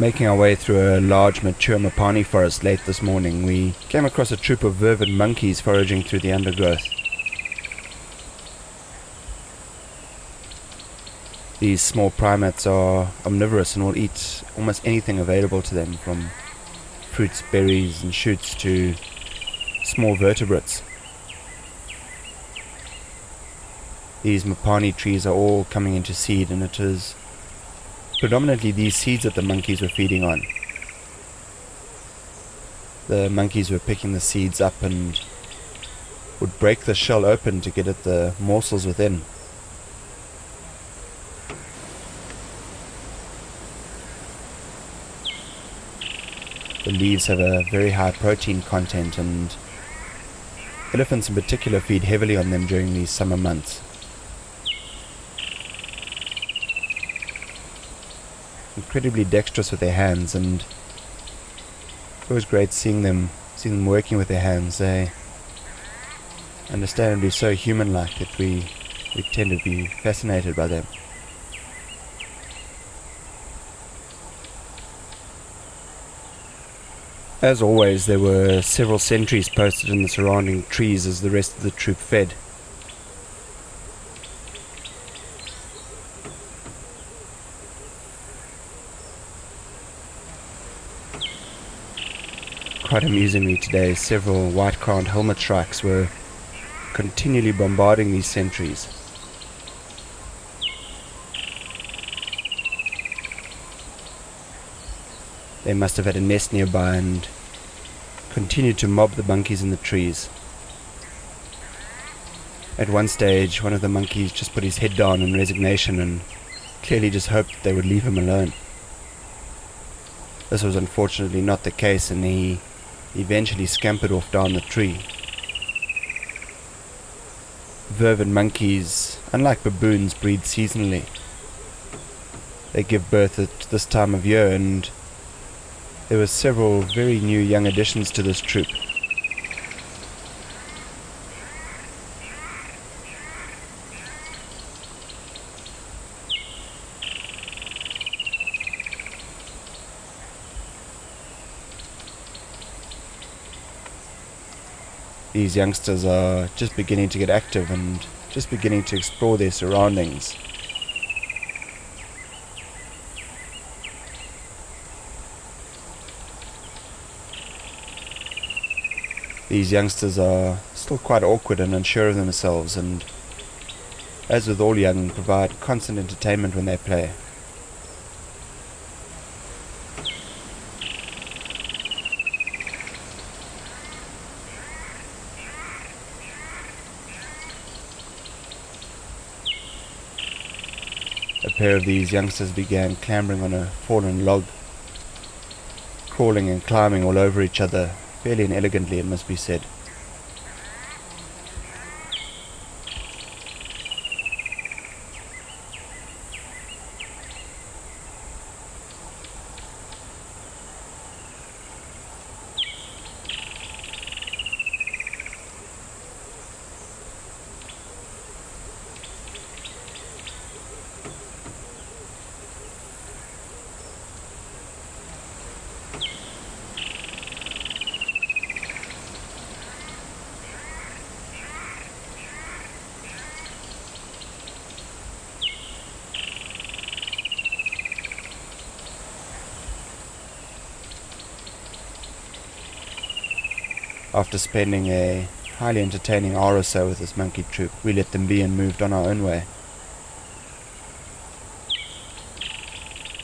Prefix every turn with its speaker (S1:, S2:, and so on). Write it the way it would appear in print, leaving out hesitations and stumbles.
S1: Making our way through a large mature mapani forest late this morning, we came across a troop of vervet monkeys foraging through the undergrowth. These small primates are omnivorous and will eat almost anything available to them, from fruits, berries and shoots to small vertebrates. These mapani trees are all coming into seed, and it is predominantly these seeds that the monkeys were feeding on. The monkeys were picking the seeds up and would break the shell open to get at the morsels within. The leaves have a very high protein content, and elephants in particular feed heavily on them during these summer months. Incredibly dexterous with their hands, and it's always great seeing them working with their hands. They understandably so human-like that we tend to be fascinated by them. As always, there were several sentries posted in the surrounding trees as the rest of the troop fed. Quite amusingly today, several white-crowned helmet shrikes were continually bombarding these sentries. They must have had a nest nearby and continued to mob the monkeys in the trees. At one stage, one of the monkeys just put his head down in resignation and clearly just hoped that they would leave him alone. This was unfortunately not the case, and he eventually scampered off down the tree. Vervet monkeys, unlike baboons, breed seasonally. They give birth at this time of year, and there were several very new young additions to this troop. These youngsters are just beginning to get active and just beginning to explore their surroundings. These youngsters are still quite awkward and unsure of themselves, and as with all young, provide constant entertainment when they play. A pair of these youngsters began clambering on a fallen log, crawling and climbing all over each other, fairly inelegantly, it must be said. After spending a highly entertaining hour or so with this monkey troop, we let them be and moved on our own way.